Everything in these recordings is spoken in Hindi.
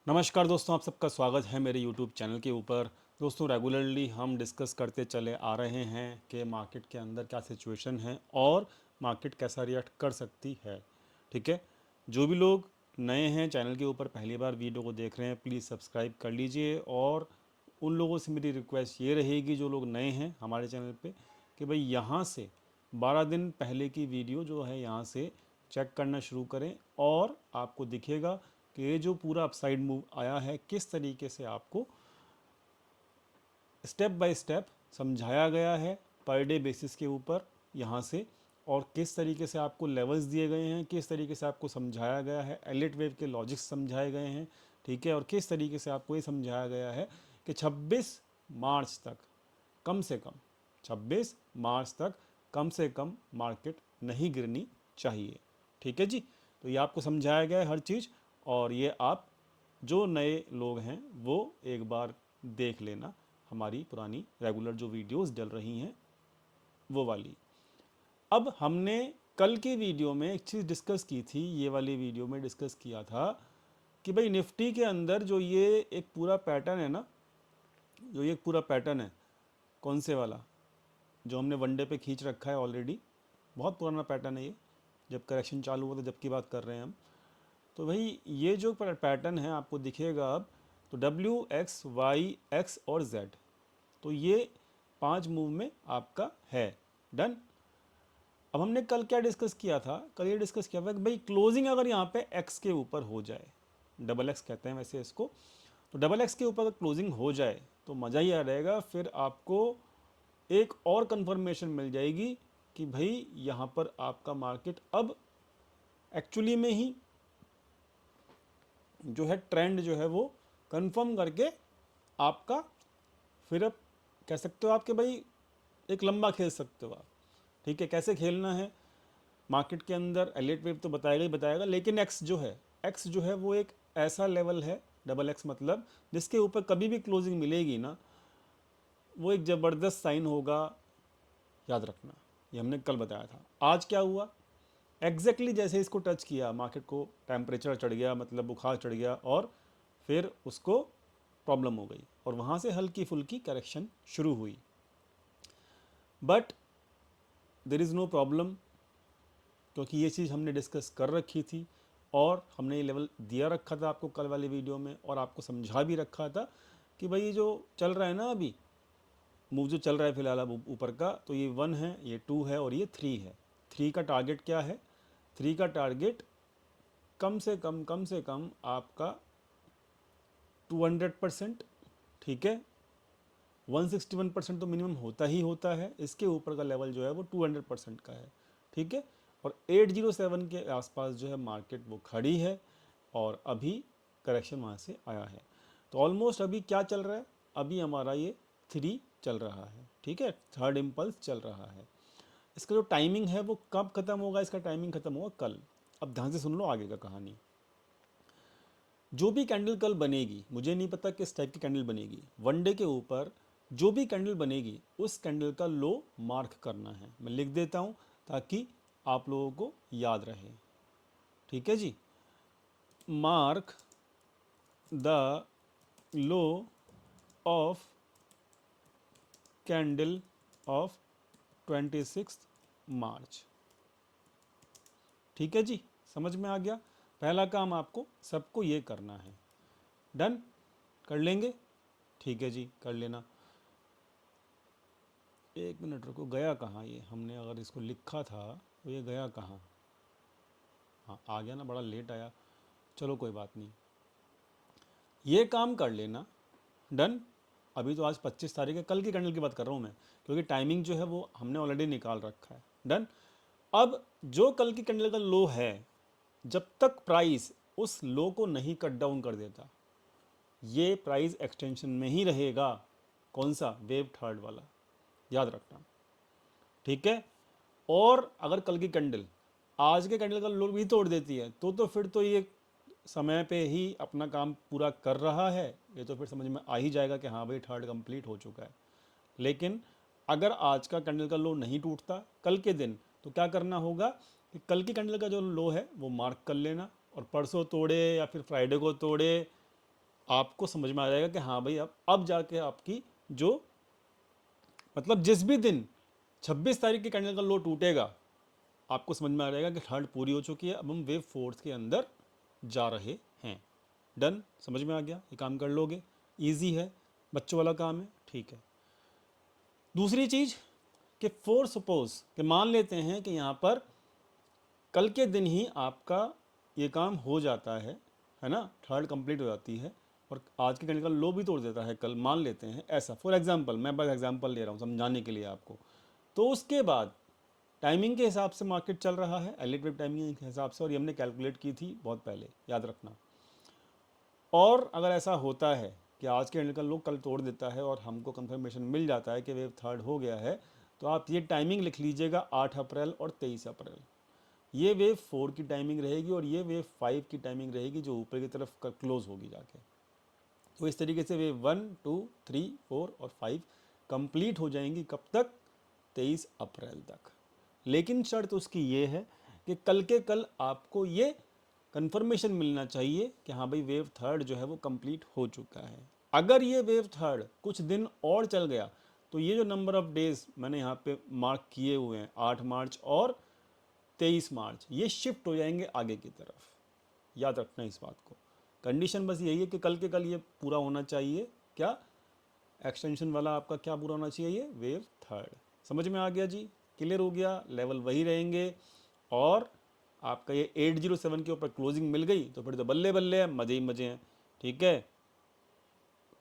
नमस्कार दोस्तों, आप सबका स्वागत है मेरे YouTube चैनल के ऊपर। दोस्तों, रेगुलरली हम डिस्कस करते चले आ रहे हैं कि मार्केट के अंदर क्या सिचुएशन है और मार्केट कैसा रिएक्ट कर सकती है। ठीक है, जो भी लोग नए हैं चैनल के ऊपर, पहली बार वीडियो को देख रहे हैं, प्लीज़ सब्सक्राइब कर लीजिए। और उन लोगों से मेरी रिक्वेस्ट ये रहेगी जो लोग नए हैं हमारे चैनल पे, कि भाई यहाँ से 12 दिन पहले की वीडियो जो है यहाँ से चेक करना शुरू करें और आपको दिखेगा कि ये जो पूरा अपसाइड मूव आया है किस तरीके से आपको स्टेप बाय स्टेप समझाया गया है पर डे बेसिस के ऊपर यहाँ से, और किस तरीके से आपको लेवल्स दिए गए हैं, किस तरीके से आपको समझाया गया है, एलिट वेव के लॉजिक्स समझाए गए हैं। ठीक है, और किस तरीके से आपको ये समझाया गया है कि 26 मार्च तक कम से कम 26 मार्च तक कम से कम मार्केट नहीं गिरनी चाहिए। ठीक है जी, तो ये आपको समझाया गया है हर चीज़, और ये आप जो नए लोग हैं वो एक बार देख लेना, हमारी पुरानी रेगुलर जो वीडियोस डल रही हैं वो वाली। अब हमने कल की वीडियो में एक चीज़ डिस्कस की थी, ये वाली वीडियो में डिस्कस किया था कि भाई निफ्टी के अंदर जो ये एक पूरा पैटर्न है ना, जो ये एक पूरा पैटर्न है, कौन से वाला, जो हमने वनडे पे खींच रखा है ऑलरेडी, बहुत पुराना पैटर्न है ये, जब करेक्शन चालू हुआ था जब की बात कर रहे हैं हम। तो भाई ये जो पैटर्न है आपको दिखेगा अब, तो डब्ल्यू एक्स वाई एक्स और जेड, तो ये 5 मूव में आपका है। डन। अब हमने कल क्या डिस्कस किया था, कल ये डिस्कस किया था कि भाई क्लोजिंग अगर यहाँ पे एक्स के ऊपर हो जाए, डबल एक्स कहते हैं वैसे इसको, तो डबल एक्स के ऊपर अगर क्लोजिंग हो जाए तो मज़ा ही आ रहेगा। फिर आपको एक और कंफर्मेशन मिल जाएगी कि भाई यहाँ पर आपका मार्केट अब एक्चुअली में ही जो है ट्रेंड जो है वो कंफर्म करके आपका, फिर अब कह सकते हो आप कि भाई एक लंबा खेल सकते हो आप। ठीक है, कैसे खेलना है मार्केट के अंदर, एलिट वेव तो बताएगा ही बताएगा, लेकिन एक्स जो है वो एक ऐसा लेवल है, डबल एक्स मतलब, जिसके ऊपर कभी भी क्लोजिंग मिलेगी ना, वो एक ज़बरदस्त साइन होगा। याद रखना, ये हमने कल बताया था। आज क्या हुआ, एग्जैक्टली जैसे इसको टच किया मार्केट को टेम्परेचर चढ़ गया, मतलब बुखार चढ़ गया, और फिर उसको प्रॉब्लम हो गई और वहाँ से हल्की फुल्की करेक्शन शुरू हुई। But there is no problem, क्योंकि ये चीज़ हमने डिस्कस कर रखी थी और हमने ये लेवल दिया रखा था आपको कल वाली वीडियो में, और आपको समझा भी रखा था कि भाई ये जो चल रहा है ना अभी मूव, जो चल रहा है फिलहाल अब ऊपर का, तो ये 1 है, ये 2 है और ये 3 है। 3 का टारगेट क्या है, 3 का टारगेट कम से कम आपका 200%। ठीक है, 161% तो मिनिमम होता ही होता है, इसके ऊपर का लेवल जो है वो 200% का है। ठीक है, और 807 के आसपास जो है मार्केट वो खड़ी है, और अभी करेक्शन वहाँ से आया है। तो ऑलमोस्ट अभी क्या चल रहा है, अभी हमारा ये 3 चल रहा है। ठीक है, थर्ड इम्पल्स चल रहा है। इसका जो टाइमिंग है वो कब ख़त्म होगा, इसका टाइमिंग ख़त्म होगा कल। अब ध्यान से सुन लो आगे का कहानी। जो भी कैंडल कल बनेगी, मुझे नहीं पता किस टाइप की कैंडल बनेगी, वन डे के ऊपर जो भी कैंडल बनेगी उस कैंडल का लो मार्क करना है। मैं लिख देता हूँ ताकि आप लोगों को याद रहे। ठीक है जी, mark the low of candle of 26 March. ठीक है जी, समझ में आ गया। पहला काम आपको सबको ये करना है। डन, कर लेंगे। ठीक है जी, कर लेना। एक मिनट रुको, गया कहाँ ये, हमने अगर इसको लिखा था तो ये गया कहाँ। हाँ आ गया ना, बड़ा लेट आया, चलो कोई बात नहीं, ये काम कर लेना। डन। अभी तो आज 25 तारीख है, कल की कैंडल की बात कर रहा हूँ मैं, क्योंकि टाइमिंग जो है वो हमने ऑलरेडी निकाल रखा है। डन। अब जो कल की कैंडल का लो है, जब तक प्राइस उस लो को नहीं कट डाउन कर देता, ये प्राइस एक्सटेंशन में ही रहेगा। कौन सा, वेव थर्ड वाला, याद रखना। ठीक है, और अगर कल की कैंडल आज के कैंडल का लो भी तोड़ देती है तो फिर तो ये समय पे ही अपना काम पूरा कर रहा है, ये तो फिर समझ में आ ही जाएगा कि हाँ भाई थर्ड कंप्लीट हो चुका है। लेकिन अगर आज का कैंडल का लो नहीं टूटता कल के दिन, तो क्या करना होगा कि कल की कैंडल का जो लो है वो मार्क कर लेना, और परसों तोड़े या फिर फ्राइडे को तोड़े, आपको समझ में आ जाएगा कि हाँ भाई अब जाके आपकी जो मतलब जिस भी दिन 26 तारीख की कैंडल का लो टूटेगा, आपको समझ में आ जाएगा कि थर्ड पूरी हो चुकी है, अब हम वेव फोर्थ के अंदर जा रहे हैं। डन, समझ में आ गया, ये काम कर लोगे, इजी है, बच्चों वाला काम है, ठीक है। दूसरी चीज़ कि फॉर सपोज कि मान लेते हैं कि यहाँ पर कल के दिन ही आपका ये काम हो जाता है ना, थर्ड कंप्लीट हो जाती है और आज के कैंडल का लो भी तोड़ देता है कल, मान लेते हैं ऐसा, फॉर एग्जांपल, मैं बस एग्जांपल ले रहा हूँ समझाने के लिए आपको। तो उसके बाद टाइमिंग के हिसाब से मार्केट चल रहा है, एलिट वेव टाइमिंग के हिसाब से, और ये हमने कैलकुलेट की थी बहुत पहले, याद रखना। और अगर ऐसा होता है कि आज के कैंडल का लो कल तोड़ देता है और हमको कंफर्मेशन मिल जाता है कि वेव थर्ड हो गया है, तो आप ये टाइमिंग लिख लीजिएगा 8 अप्रैल और 23 अप्रैल। ये वेव 4 की टाइमिंग रहेगी और ये वेव 5 की टाइमिंग रहेगी जो ऊपर की तरफ क्लोज होगी जाके। तो इस तरीके से वेव 1, 2, 3, 4 और 5 कंप्लीट हो जाएंगी, कब तक? 23 अप्रैल तक। लेकिन शर्त उसकी ये है कि कल के कल आपको ये कंफर्मेशन मिलना चाहिए कि हाँ भाई वेव थर्ड जो है वो कंप्लीट हो चुका है। अगर ये वेव थर्ड कुछ दिन और चल गया तो ये जो नंबर ऑफ डेज मैंने यहाँ पे मार्क किए हुए हैं 8 मार्च और 23 मार्च, ये शिफ्ट हो जाएंगे आगे की तरफ। याद रखना इस बात को। कंडीशन बस यही है कि कल के कल ये पूरा होना चाहिए, क्या? एक्सटेंशन वाला आपका क्या पूरा होना चाहिए? Wave third. समझ में आ गया जी? क्लियर हो गया? लेवल वही रहेंगे और आपका ये 807 के ऊपर क्लोजिंग मिल गई तो फिर तो बल्ले बल्ले है, मज़े ही मज़े हैं, ठीक है।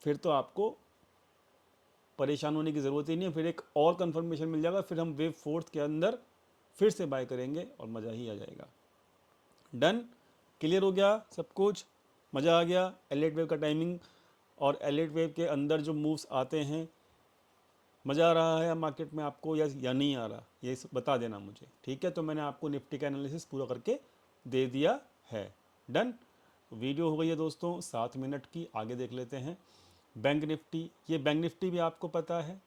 फिर तो आपको परेशान होने की ज़रूरत ही नहीं है, फिर एक और कंफर्मेशन मिल जाएगा, फिर हम वेव फोर्थ के अंदर फिर से बाय करेंगे और मज़ा ही आ जाएगा। डन, क्लियर हो गया सब कुछ? मज़ा आ गया? एलिट वेव का टाइमिंग और एलिट वेव के अंदर जो मूव्स आते हैं, मज़ा आ रहा है मार्केट में आपको या नहीं आ रहा, ये बता देना मुझे, ठीक है। तो मैंने आपको निफ्टी का एनालिसिस पूरा करके दे दिया है। डन, वीडियो हो गई है दोस्तों 7 मिनट की, आगे देख लेते हैं। बैंक निफ्टी, ये बैंक निफ्टी भी आपको पता है,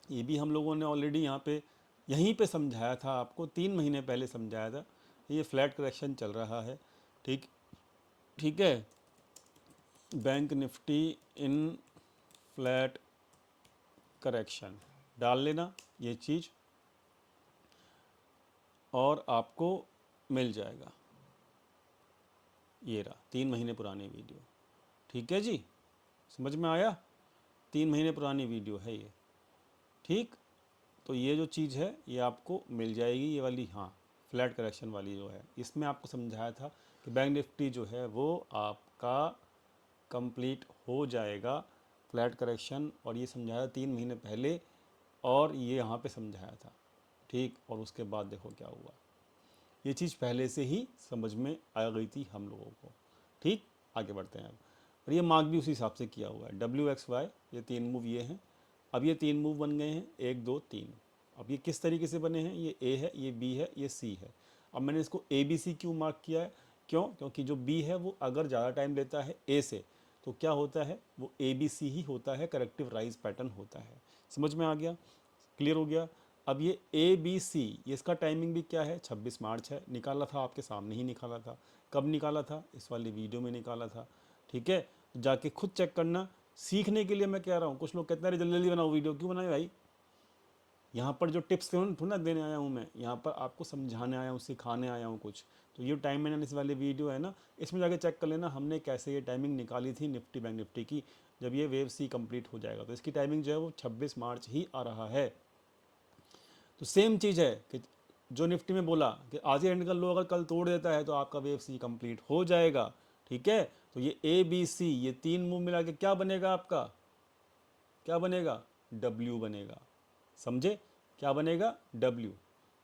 ये भी हम लोगों ने ऑलरेडी यहाँ पे यहीं पे समझाया था आपको, 3 महीने पहले समझाया था। ये फ्लैट करेक्शन चल रहा है, ठीक ठीक है। बैंक निफ्टी इन फ्लैट करेक्शन डाल लेना ये चीज़ और आपको मिल जाएगा। ये रहा 3 महीने पुरानी वीडियो, ठीक है जी, समझ में आया? 3 महीने पुरानी वीडियो है ये, ठीक। तो ये जो चीज़ है ये आपको मिल जाएगी, ये वाली, हाँ, फ्लैट करेक्शन वाली जो है, इसमें आपको समझाया था कि बैंक निफ्टी जो है वो आपका कंप्लीट हो जाएगा फ्लैट करेक्शन, और ये समझाया 3 महीने पहले और ये यहाँ पे समझाया था, ठीक। और उसके बाद देखो क्या हुआ, ये चीज़ पहले से ही समझ में आ गई थी हम लोगों को, ठीक। आगे बढ़ते हैं अब, और ये मार्क भी उसी हिसाब से किया हुआ है, WXY, ये 3 मूव ये हैं। अब ये 3 मूव बन गए हैं, 1, 2, 3। अब ये किस तरीके से बने हैं? ये A है, ये B है, ये C है। अब मैंने इसको ABC क्यों मार्क किया है? क्यों? क्योंकि जो B है वो अगर ज़्यादा टाइम लेता है A से तो क्या होता है? वो ABC ही होता है, करेक्टिव राइज पैटर्न होता है। समझ में आ गया? क्लियर हो गया? अब ये ABC, ये इसका टाइमिंग भी क्या है? 26 मार्च है, निकाला था आपके सामने ही निकाला था। कब निकाला था? इस वाली वीडियो में निकाला था, ठीक है। तो जाके खुद चेक करना, सीखने के लिए मैं कह रहा हूँ। कुछ लोग कहते हैं जल्दी जल्दी बनाओ वीडियो, क्यों बनाए भाई? यहाँ पर जो टिप्स थोड़ा ना देने आया हूँ मैं, यहाँ पर आपको समझाने आया हूँ, सिखाने आया हूँ कुछ। तो ये टाइम एनालिसिस वाली वीडियो है ना, इसमें जाके चेक कर लेना हमने कैसे ये टाइमिंग निकाली थी निफ्टी बैंक निफ्टी की। जब ये वेव सी कंप्लीट हो जाएगा तो इसकी टाइमिंग जो है वो 26 मार्च ही आ रहा है। तो सेम चीज़ है कि जो निफ्टी में बोला कि आज ही एंड का लो अगर कल तोड़ देता है तो आपका वेव सी कंप्लीट हो जाएगा, ठीक है। तो ये ABC, ये 3 मूव मिला के क्या बनेगा आपका? क्या बनेगा? W बनेगा, समझे? क्या बनेगा? W।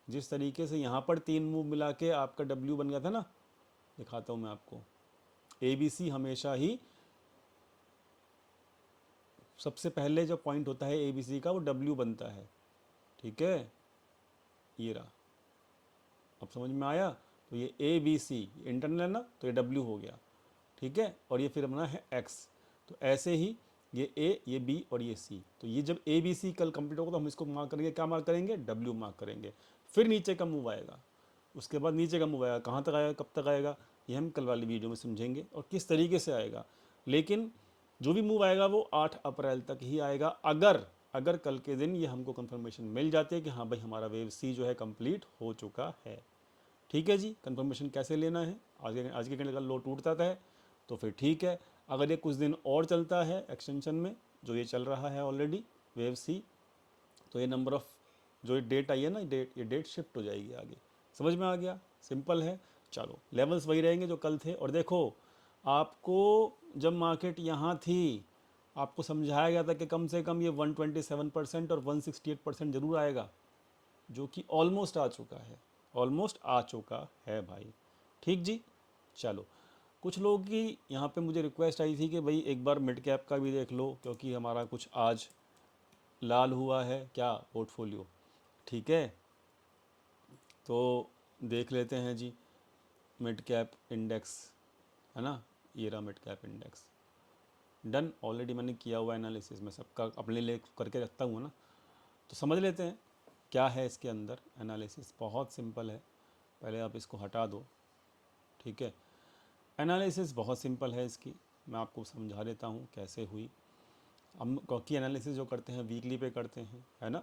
जिस तरीके से यहाँ पर 3 मूव मिला के आपका W बन गया था ना, दिखाता हूँ मैं आपको। ABC हमेशा ही सबसे पहले जो पॉइंट होता है ABC का वो W बनता है, ठीक है। ये रहा, अब समझ में आया? तो ये ABC इंटरनल है ना, तो ये W हो गया, ठीक है। और ये फिर बना है X। तो ऐसे ही ये A, ये B और ये C। तो ये जब ABC कल कंप्लीट होगा तो हम इसको मार्क करेंगे, क्या मार्क करेंगे? W मार्क करेंगे। फिर नीचे का मूव आएगा, उसके बाद नीचे का मूव आएगा, कहाँ तक आएगा, कब तक आएगा, ये हम कल वाली वीडियो में समझेंगे और किस तरीके से आएगा। लेकिन जो भी मूव आएगा वो 8 अप्रैल तक ही आएगा, अगर अगर कल के दिन ये हमको कंफर्मेशन मिल जाती है कि हाँ भाई हमारा वेव सी जो है कंप्लीट हो चुका है। ठीक है जी, कंफर्मेशन कैसे लेना है, आज के कैंडल का लो टूटता है तो फिर ठीक है, अगर ये कुछ दिन और चलता है एक्सटेंशन में जो ये चल रहा है ऑलरेडी वेव सी, तो ये नंबर ऑफ जो ये डेट आई है ना, ये डेट शिफ्ट हो जाएगी आगे। समझ में आ गया, सिंपल है। चलो लेवल्स वही रहेंगे जो कल थे। और देखो आपको जब मार्केट यहाँ थी आपको समझाया गया था कि कम से कम ये 127% और 168% जरूर आएगा, जो कि ऑलमोस्ट आ चुका है, ऑलमोस्ट आ चुका है भाई। ठीक जी। चलो कुछ लोगों की यहाँ पे मुझे रिक्वेस्ट आई थी कि भाई एक बार मिड कैप का भी देख लो, क्योंकि हमारा कुछ आज लाल हुआ है क्या पोर्टफोलियो। ठीक है, तो देख लेते हैं जी मिड कैप इंडेक्स, है ना, ये रहा mid cap index. Done, already मैंने किया हुआ एनालिसिस, मैं सबका अपने लिए करके रखता हूँ ना। तो समझ लेते हैं क्या है इसके अंदर एनालिसिस। बहुत सिंपल है, पहले आप इसको हटा दो। ठीक है, एनालिसिस बहुत सिंपल है इसकी, मैं आपको समझा देता हूँ कैसे हुई। हम क्योंकि एनालिसिस जो करते हैं वीकली पे करते हैं, है ना।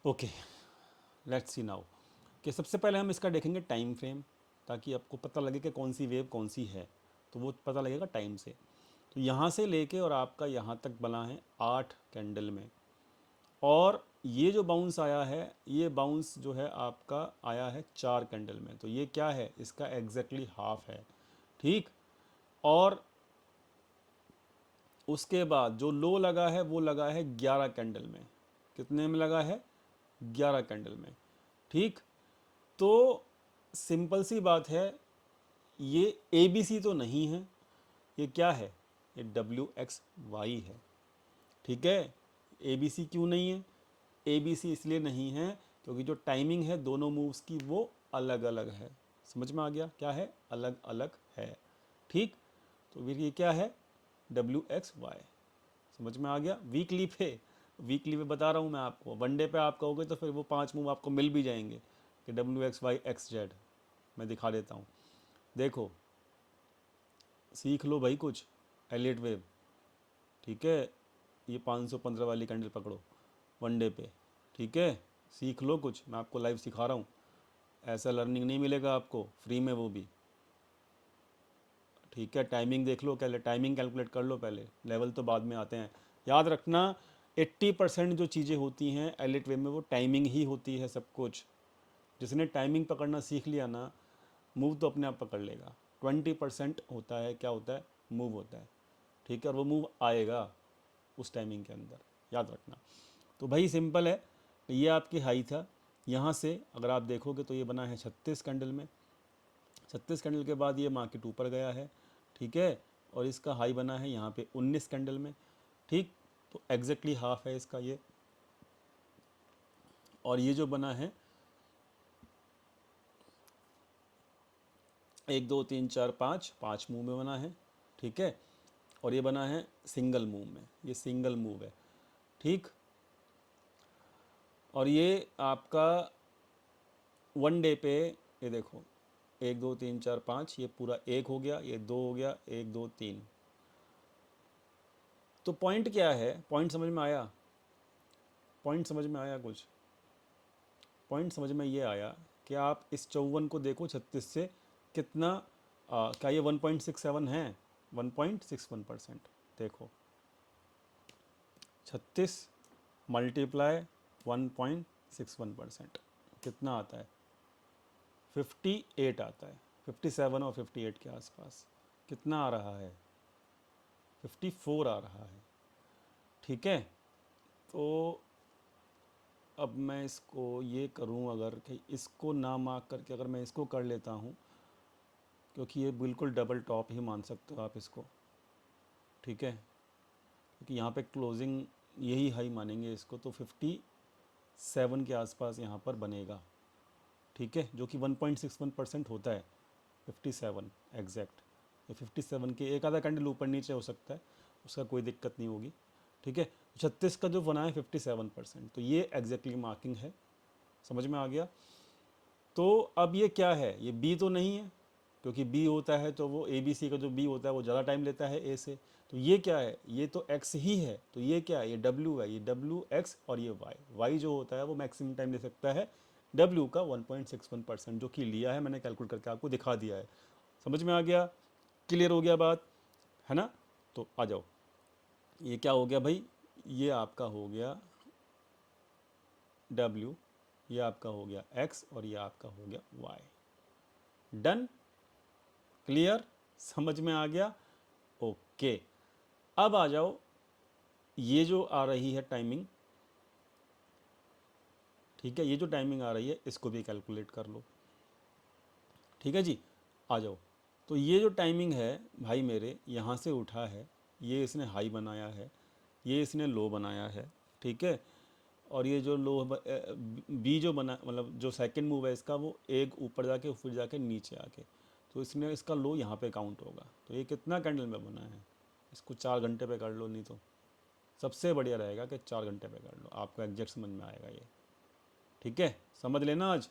ओके, लेट्स सी नाउ कि सबसे पहले हम इसका देखेंगे टाइम फ्रेम, ताकि आपको पता लगे कि कौन सी वेव कौन सी है, तो वो पता लगेगा टाइम से। तो यहाँ से लेके और आपका यहाँ तक बना है 8 कैंडल में, और ये जो बाउंस आया है ये बाउंस जो है आपका आया है 4 कैंडल में, तो ये क्या है, इसका एग्जैक्टली हाफ है। ठीक, और उसके बाद जो लो लगा है वो लगा है 11 कैंडल में। कितने में लगा है, 11 कैंडल में। ठीक, तो सिंपल सी बात है, ये ए बी सी तो नहीं है, ये क्या है, ये डब्ल्यू एक्स वाई है। ठीक है, ए बी सी क्यों नहीं है, ए बी सी इसलिए नहीं है क्योंकि जो टाइमिंग है दोनों मूव्स की वो अलग अलग है। समझ में आ गया, क्या है, अलग अलग है। ठीक, तो फिर ये क्या है, डब्ल्यू एक्स वाई। समझ में आ गया। वीकली पे बता रहा हूँ मैं आपको, वनडे पे आप कहोगे तो फिर वो 5 मूव आपको मिल भी जाएंगे कि W X Y X Z. मैं दिखा देता हूँ, देखो सीख लो भाई कुछ, एलियट वेव। ठीक है, ये 515 वाली कैंडल पकड़ो वनडे पे। ठीक है, सीख लो कुछ, मैं आपको लाइव सिखा रहा हूँ, ऐसा लर्निंग नहीं मिलेगा आपको फ्री में, वो भी। ठीक है, टाइमिंग देख लो, टाइमिंग कैलकुलेट कर लो पहले, लेवल तो बाद में आते हैं। याद रखना 80% जो चीज़ें होती हैं एलिट वे में वो टाइमिंग ही होती है सब कुछ। जिसने टाइमिंग पकड़ना सीख लिया ना, मूव तो अपने आप पकड़ लेगा। 20% होता है, क्या होता है, मूव होता है। ठीक है, और वो मूव आएगा उस टाइमिंग के अंदर, याद रखना। तो भाई सिंपल है, ये आपकी हाई था, यहाँ से अगर आप देखोगे तो ये बना है 36 कैंडल में। 36 कैंडल के बाद ये मार्केट ऊपर गया है। ठीक है, और इसका हाई बना है यहाँ पे 19 कैंडल में। ठीक, तो एग्जैक्टली हाफ है इसका ये। और ये जो बना है 1 2 3 4 5 5 मूव में बना है। ठीक है, और ये बना है सिंगल मूव में, ये सिंगल मूव है। ठीक, और ये आपका वन डे पे, ये देखो 1 2 3 4 5, ये पूरा 1 हो गया, ये 2 हो गया, 1 2 3। तो पॉइंट क्या है, पॉइंट समझ में आया, पॉइंट समझ में आया कुछ, पॉइंट समझ में ये आया कि आप इस 54 को देखो 36 से कितना, क्या ये 1.67 है, 1.61%। देखो 36 मल्टीप्लाई 1.61% कितना आता है, 58 आता है, 57 और 58 के आसपास। कितना आ रहा है, 54 आ रहा है। ठीक है, तो अब मैं इसको ये करूं, अगर कि इसको ना मार्क करके अगर मैं इसको कर लेता हूं, क्योंकि ये बिल्कुल डबल टॉप ही मान सकते हो आप इसको। ठीक है, क्योंकि यहाँ पे क्लोजिंग यही हाई मानेंगे इसको, तो 57 के आसपास यहाँ पर बनेगा। ठीक है, जो कि 1.61% होता है, 57 एग्जैक्ट। ये 57 के एक आधा कैंडल ऊपर नीचे हो सकता है, उसका कोई दिक्कत नहीं होगी। ठीक है, 36 का जो बना है 57%, तो ये एग्जैक्टली मार्किंग है। समझ में आ गया। तो अब ये क्या है, ये बी तो नहीं है, क्योंकि बी होता है तो वो ए बी सी का जो बी होता है वो ज़्यादा टाइम लेता है ए से। तो ये क्या है, ये तो एक्स ही है, तो ये क्या है, ये डब्ल्यू है, ये डब्ल्यू एक्स और ये वाई। वाई जो होता है वो मैक्सिमम टाइम ले सकता है डब्ल्यू का 1.61%, जो कि लिया है मैंने कैलकुलेट करके आपको दिखा दिया है। समझ में आ गया, क्लियर हो गया बात, है ना। तो आ जाओ, ये क्या हो गया भाई, ये आपका हो गया W, ये आपका हो गया X और ये आपका हो गया Y। डन, क्लियर, समझ में आ गया, ओके। अब आ जाओ, ये जो आ रही है टाइमिंग, ठीक है, ये जो टाइमिंग आ रही है इसको भी कैलकुलेट कर लो, ठीक है जी। आ जाओ, तो ये जो टाइमिंग है भाई मेरे, यहाँ से उठा है, ये इसने हाई बनाया है, ये इसने लो बनाया है, ठीक है। और ये जो लो बी जो बना, मतलब जो सेकंड मूव है इसका, वो एक ऊपर जाके फिर जाके नीचे आके, तो इसने इसका लो यहाँ पे काउंट होगा। तो ये कितना कैंडल में बना है, इसको 4 घंटे पे कर लो, नहीं तो सबसे बढ़िया रहेगा कि 4 घंटे पे कर लो, आपको एग्जैक्ट समझ में आएगा ये, ठीक है। समझ लेना, आज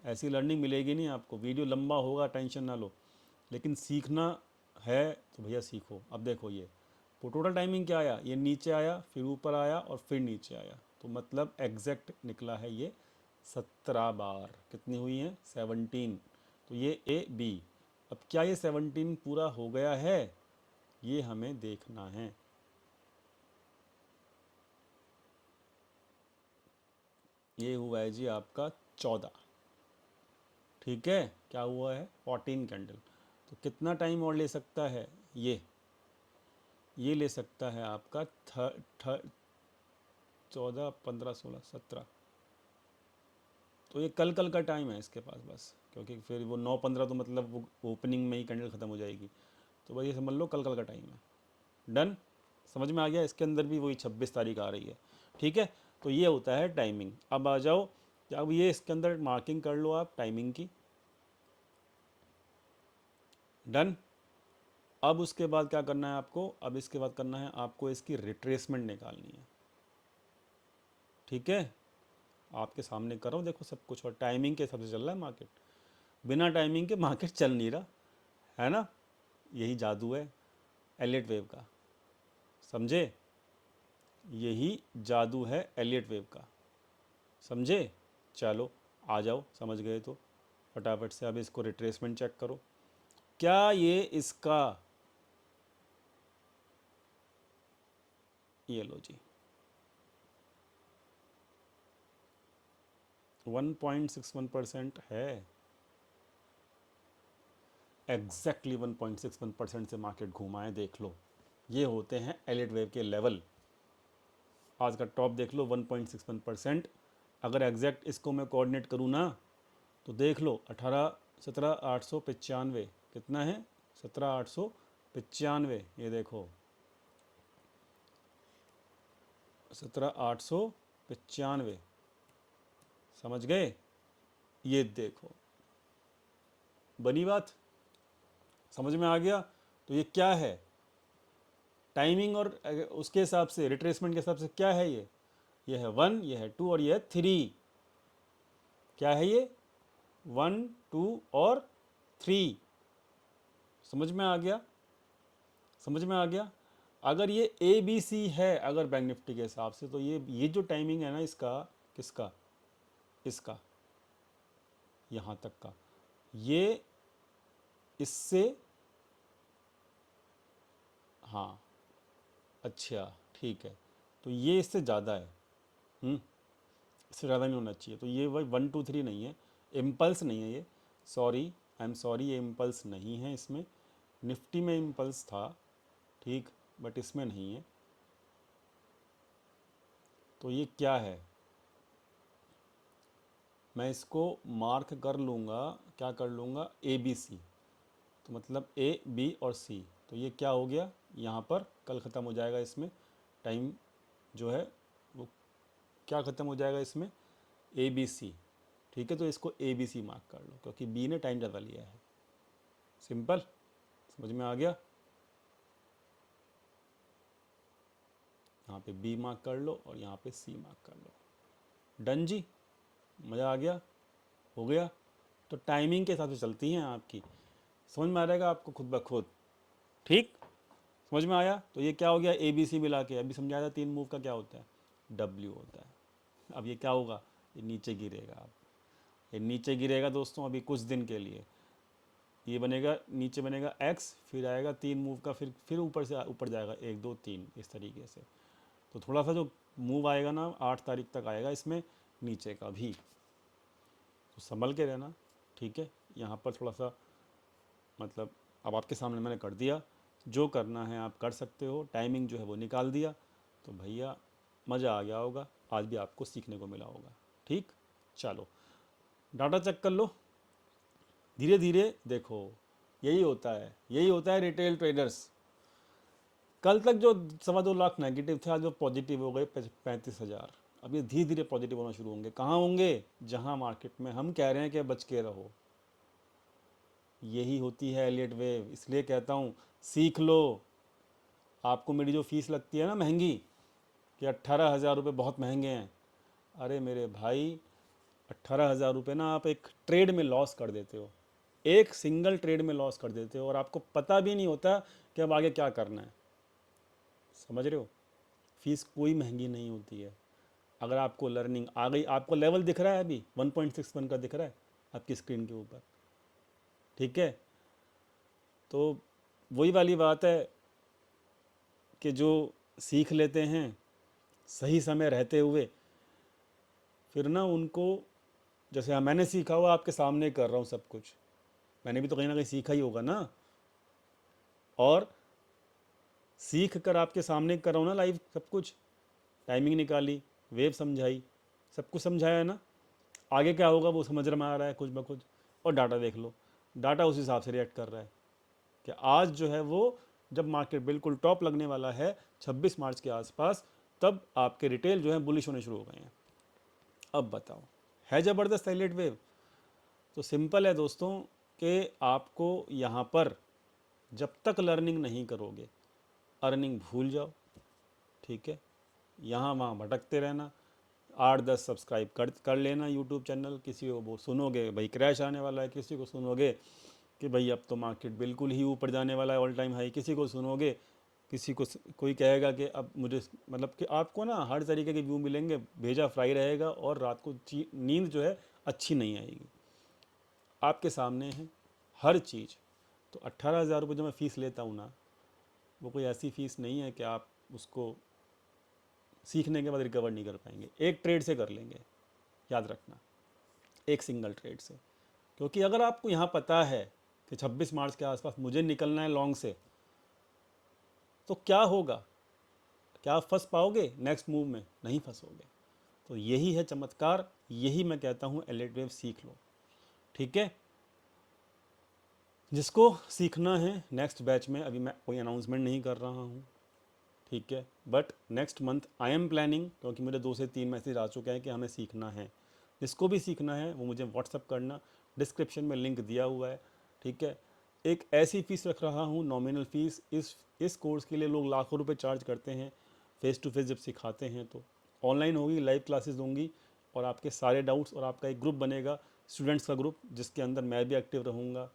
ऐसी लर्निंग मिलेगी नहीं आपको, वीडियो लंबा होगा टेंशन ना लो, लेकिन सीखना है तो भैया सीखो। अब देखो, ये टोटल टाइमिंग क्या आया, ये नीचे आया फिर ऊपर आया और फिर नीचे आया, तो मतलब एग्जैक्ट निकला है ये 17 बार। कितनी हुई हैं, 17। तो ये ए बी। अब क्या ये 17 पूरा हो गया है, ये हमें देखना है। ये हुआ है जी आपका 14, ठीक है। क्या हुआ है, 14 कैंडल। तो कितना टाइम और ले सकता है ये ले सकता है आपका 14, 15, 16, 17। तो ये कल कल का टाइम है इसके पास बस, क्योंकि फिर वो 9-15 तो मतलब वो ओपनिंग में ही कैंडल ख़त्म हो जाएगी। तो भाई ये समझ लो कल कल का टाइम है। डन, समझ में आ गया। इसके अंदर भी वही 26 तारीख आ रही है, ठीक है। तो ये होता है टाइमिंग। अब आ जाओ, अब ये इसके अंदर मार्किंग कर लो आप टाइमिंग की। डन। अब उसके बाद क्या करना है आपको, अब इसके बाद करना है आपको इसकी रिट्रेसमेंट निकालनी है, ठीक है। आपके सामने कर रहा हूँ, देखो सब कुछ, और टाइमिंग के हिसाब से चल रहा है मार्केट। बिना टाइमिंग के मार्केट चल नहीं रहा है ना, यही जादू है एलियट वेव का, समझे। यही जादू है एलियट वेव का, समझे। चलो आ जाओ, समझ गए तो फटाफट से अब इसको रिट्रेसमेंट चेक करो। क्या ये इसका, ये लो जी 1.61% है, एग्जैक्टली 1.61% से मार्केट घूमा है, देख लो। ये होते हैं एलियट वेव के लेवल। आज का टॉप देख लो 1.61%। अगर एग्जैक्ट इसको मैं कोऑर्डिनेट करूँ ना, तो देख लो 17,895 कितना है, 17,895, ये देखो 17,895, समझ गए। ये देखो, बनी बात, समझ में आ गया। तो ये क्या है, टाइमिंग और उसके हिसाब से रिट्रेसमेंट के हिसाब से क्या है, ये है 1, ये है 2 और ये है 3। क्या है ये, 1, 2 और 3। समझ में आ गया, समझ में आ गया। अगर ये ए बी सी है, अगर बैंक निफ्टी के हिसाब से, तो ये जो टाइमिंग है ना इसका, किसका, इसका, यहाँ तक का, ये इससे, हाँ अच्छा ठीक है, तो ये इससे ज़्यादा है। इससे ज़्यादा नहीं होना चाहिए। तो ये वही 1, 2, 3 नहीं है, इम्पल्स नहीं है ये, सॉरी, आई एम सॉरी, ये इम्पल्स नहीं है इसमें। निफ्टी में इम्पल्स था, ठीक, बट इसमें नहीं है। तो ये क्या है, मैं इसको मार्क कर लूँगा, क्या कर लूँगा, ए बी सी। तो मतलब ए बी और सी, तो ये क्या हो गया, यहाँ पर कल ख़त्म हो जाएगा इसमें टाइम जो है वो, क्या ख़त्म हो जाएगा इसमें, ए बी सी, ठीक है। तो इसको ए बी सी मार्क कर लो, क्योंकि बी ने टाइम ज़्यादा लिया है। सिंपल, समझ में आ गया। यहाँ पे बी मार्क कर लो और यहाँ पे सी मार्क कर लो। डन जी, मज़ा आ गया, हो गया। तो टाइमिंग के हिसाब से चलती हैं आपकी। समझ में आ जाएगा आपको खुद ब खुद। ठीक, समझ में आया। तो ये क्या हो गया, ए बी सी मिला के अभी समझाया था 3 मूव का क्या होता है, डब्ल्यू होता है। अब ये क्या होगा, ये नीचे गिरेगा। अब ये नीचे गिरेगा दोस्तों अभी कुछ दिन के लिए। ये बनेगा, नीचे बनेगा एक्स, फिर आएगा 3 मूव का, फिर ऊपर से ऊपर जाएगा 1 2 3 इस तरीके से। तो थोड़ा सा जो मूव आएगा ना 8 तारीख तक आएगा इसमें नीचे का भी, तो संभल के रहना। ठीक है, यहाँ पर थोड़ा सा मतलब अब आपके सामने मैंने कर दिया, जो करना है आप कर सकते हो, टाइमिंग जो है वो निकाल दिया, तो भैया मज़ा आ गया होगा, आज भी आपको सीखने को मिला होगा। ठीक, चलो डाटा चेक कर लो धीरे धीरे। देखो यही होता है, यही होता है रिटेल ट्रेडर्स। कल तक जो 2.25 लाख नेगेटिव थे, आज वो पॉजिटिव हो गए 35,000। अब ये धीरे धीरे पॉजिटिव होना शुरू होंगे। कहाँ होंगे, जहाँ मार्केट में हम कह रहे हैं कि बच के रहो। यही होती है एलियट वेव, इसलिए कहता हूँ सीख लो। आपको मेरी जो फीस लगती है ना महंगी, कि 18,000 रुपये बहुत महंगे हैं, अरे मेरे भाई 18,000 रुपये ना आप एक ट्रेड में लॉस कर देते हो, एक सिंगल ट्रेड में लॉस कर देते हो, और आपको पता भी नहीं होता कि अब आगे क्या करना है। समझ रहे हो, फीस कोई महंगी नहीं होती है। अगर आपको लर्निंग आ गई, आपको लेवल दिख रहा है अभी 1.61 का दिख रहा है आपकी स्क्रीन के ऊपर। ठीक है, तो वही वाली बात है कि जो सीख लेते हैं सही समय रहते हुए, फिर ना उनको, जैसे मैंने सीखा हुआ आपके सामने कर रहा हूँ सब कुछ, मैंने भी तो कहीं ना कहीं सीखा ही होगा ना, और सीख कर आपके सामने कर रहा हूँ ना लाइव सब कुछ। टाइमिंग निकाली, वेव समझाई, सब कुछ समझाया है ना। आगे क्या होगा वो समझ में आ रहा है कुछ ब कुछ। और डाटा देख लो, डाटा उस हिसाब से रिएक्ट कर रहा है कि आज जो है वो, जब मार्केट बिल्कुल टॉप लगने वाला है 26 मार्च के आसपास, तब आपके रिटेल जो है बुलिश होने शुरू हो गए हैं। अब बताओ, है ज़बरदस्त हाईलाइट वेव। तो सिंपल है दोस्तों कि आपको यहाँ पर जब तक लर्निंग नहीं करोगे, अर्निंग भूल जाओ। ठीक है, यहाँ वहाँ भटकते रहना। 8-10 सब्सक्राइब कर लेना यूट्यूब चैनल, किसी को वो सुनोगे भाई क्रैश आने वाला है, किसी को सुनोगे कि भाई अब तो मार्केट बिल्कुल ही ऊपर जाने वाला है ऑल टाइम हाई, किसी को सुनोगे, किसी को कोई कहेगा कि अब मुझे, मतलब कि आपको ना हर तरीके के व्यू मिलेंगे, भेजा फ्राई रहेगा, और रात को नींद जो है अच्छी नहीं आएगी। आपके सामने है हर चीज़। तो 18,000 रुपये जो मैं फ़ीस लेता हूँ ना, वो कोई ऐसी फ़ीस नहीं है कि आप उसको सीखने के बाद रिकवर नहीं कर पाएंगे। एक ट्रेड से कर लेंगे, याद रखना, एक सिंगल ट्रेड से। क्योंकि अगर आपको यहाँ पता है कि 26 मार्च के आसपास मुझे निकलना है लॉन्ग से, तो क्या होगा, क्या आप फंस पाओगे नेक्स्ट मूव में? नहीं फंसोगे। तो यही है चमत्कार, यही मैं कहता हूँ एलिट वेव सीख लो। ठीक है, जिसको सीखना है नेक्स्ट बैच में, अभी मैं कोई अनाउंसमेंट नहीं कर रहा हूँ। ठीक है, but next month I am planning, क्योंकि मेरे 2 से 3 मैसेज आ चुके हैं कि हमें सीखना है। जिसको भी सीखना है वो मुझे व्हाट्सअप करना, डिस्क्रिप्शन में लिंक दिया हुआ है। ठीक है, एक ऐसी फ़ीस रख रहा हूँ, नॉमिनल फ़ीस। इस कोर्स के लिए लोग लाखों रुपए चार्ज करते हैं। फ़ेस टू फेस जब सिखाते हैं तो ऑनलाइन होगी, लाइव क्लासेस होंगी, और आपके सारे डाउट्स, और आपका एक ग्रुप बनेगा, स्टूडेंट्स का ग्रुप, जिसके अंदर मैं भी एक्टिव रहूँगा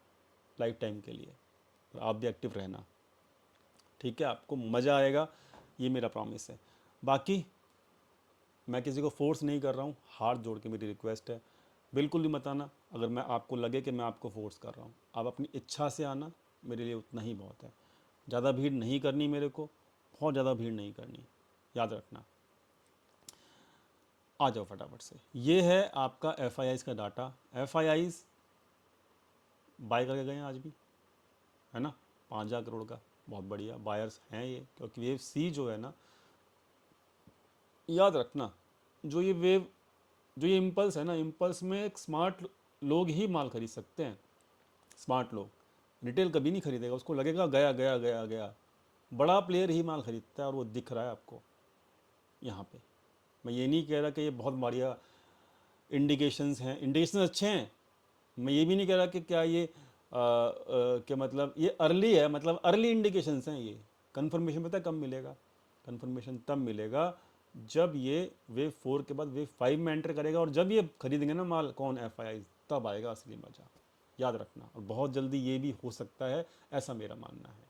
लाइफ टाइम के लिए, और आप भी एक्टिव रहना। ठीक है, आपको मज़ा आएगा, ये मेरा प्रॉमिस है। बाकी मैं किसी को फोर्स नहीं कर रहा हूँ, हाथ जोड़ के मेरी रिक्वेस्ट है, बिल्कुल भी मत आना अगर मैं आपको लगे कि मैं आपको फोर्स कर रहा हूँ। आप अपनी इच्छा से आना, मेरे लिए उतना ही बहुत है। ज़्यादा भीड़ नहीं करनी मेरे को, बहुत ज़्यादा भीड़ नहीं करनी, याद रखना। आ जाओ फटाफट से। ये है आपका FIIs का डाटा। FIIs बाय करके गए हैं आज भी, है ना, 5,000 करोड़ का, बहुत बढ़िया बायर्स हैं ये। क्योंकि वेव सी जो है ना, याद रखना, जो ये वेव, जो ये इम्पल्स है ना, इम्पल्स में एक स्मार्ट लोग ही माल खरीद सकते हैं। स्मार्ट लोग, रिटेल कभी नहीं खरीदेगा, उसको लगेगा गया गया गया गया। बड़ा प्लेयर ही माल खरीदता है, और वो दिख रहा है आपको यहाँ पे। मैं ये नहीं कह रहा कि ये बहुत बढ़िया इंडिकेशंस हैं, इंडिकेशंस अच्छे हैं। मैं ये भी नहीं कह रहा कि क्या ये कि मतलब ये अर्ली है, मतलब अर्ली इंडिकेशंस हैं ये। कंफर्मेशन पता है कब मिलेगा? कंफर्मेशन तब मिलेगा जब ये वेव 4 के बाद वेव 5 में एंटर करेगा, और जब ये खरीदेंगे ना माल कौन, FII, तब आएगा असली मजा। याद रखना, और बहुत जल्दी ये भी हो सकता है, ऐसा मेरा मानना है।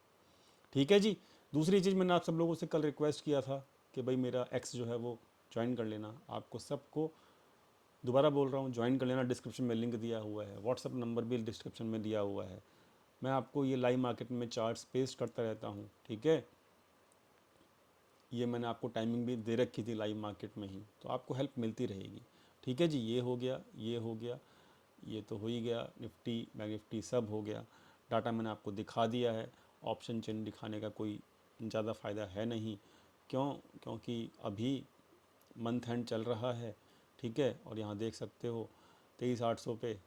ठीक है जी। दूसरी चीज़ मैंने आप सब लोगों से कल रिक्वेस्ट किया था कि भाई मेरा एक्स जो है वो ज्वाइन कर लेना। आपको सबको दोबारा बोल रहा हूँ, ज्वाइन कर लेना। डिस्क्रिप्शन में लिंक दिया हुआ है, व्हाट्सअप नंबर भी डिस्क्रिप्शन में दिया हुआ है। मैं आपको ये लाइव मार्केट में चार्ट्स पेस्ट करता रहता हूँ, ठीक है। ये मैंने आपको टाइमिंग भी दे रखी थी लाइव मार्केट में ही, तो आपको हेल्प मिलती रहेगी। ठीक है जी। ये हो गया, ये हो गया, ये तो हो ही गया। निफ्टी बैंक निफ्टी सब हो गया। डाटा मैंने आपको दिखा दिया है। ऑप्शन चेन दिखाने का कोई ज़्यादा फ़ायदा है नहीं। क्यों? क्योंकि अभी मंथ एंड चल रहा है, ठीक है। और यहाँ देख सकते हो 23,800 पे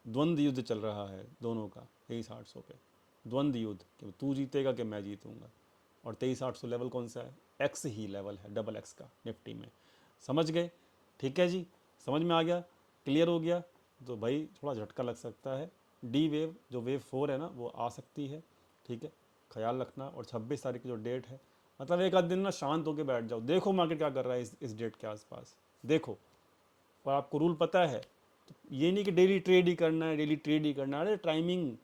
द्वंद्व युद्ध चल रहा है दोनों का। 23,800 पे द्वंद्व युद्ध, कि तू जीतेगा कि मैं जीतूंगा। और 23,800 लेवल कौन सा है? एक्स ही लेवल है, डबल एक्स का निफ्टी में। समझ गए? ठीक है जी। समझ में आ गया? क्लियर हो गया? तो भाई थोड़ा झटका लग सकता है। डी वेव जो वेव 4 है ना, वो आ सकती है, ठीक है। ख्याल रखना। और 26 तारीख की जो डेट है, मतलब एक आध दिन ना शांत होकर बैठ जाओ, देखो मार्केट क्या कर रहा है इस डेट के आसपास, देखो। और आपको रूल पता है, तो ये नहीं कि डेली ट्रेड ही करना है, डेली ट्रेड ही करना है। अरे टाइमिंग,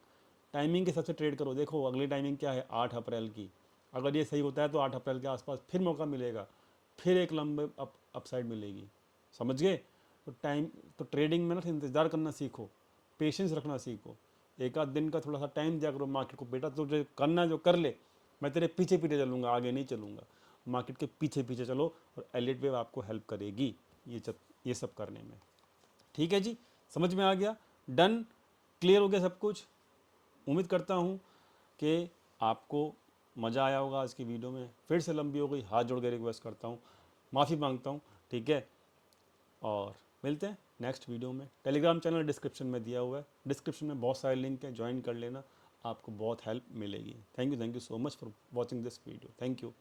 टाइमिंग के हिसाब से ट्रेड करो। देखो अगली टाइमिंग क्या है, 8 अप्रैल की। अगर ये सही होता है तो 8 अप्रैल के आसपास फिर मौका मिलेगा, फिर एक लंबे अपसाइड मिलेगी। समझ गए? तो टाइम, तो ट्रेडिंग में ना इंतज़ार करना सीखो, पेशेंस रखना सीखो। एक आध दिन का थोड़ा सा टाइम दिया करो मार्केट को, बेटा तो जो करना जो कर ले, मैं तेरे पीछे पीछे चलूँगा, आगे नहीं चलूँगा। मार्केट के पीछे पीछे चलो, और एलिट वेव आपको हेल्प करेगी ये सब करने में। ठीक है जी। समझ में आ गया? डन? क्लियर हो गया सब कुछ? उम्मीद करता हूँ कि आपको मज़ा आया होगा आज की वीडियो में। फिर से लंबी हो गई, हाथ जोड़ के रिक्वेस्ट करता हूँ, माफ़ी मांगता हूँ, ठीक है। और मिलते हैं नेक्स्ट वीडियो में। टेलीग्राम चैनल डिस्क्रिप्शन में दिया हुआ है, डिस्क्रिप्शन में बहुत सारे लिंक हैं, ज्वाइन कर लेना, आपको बहुत हेल्प मिलेगी। Thank you so much for watching this video. Thank you.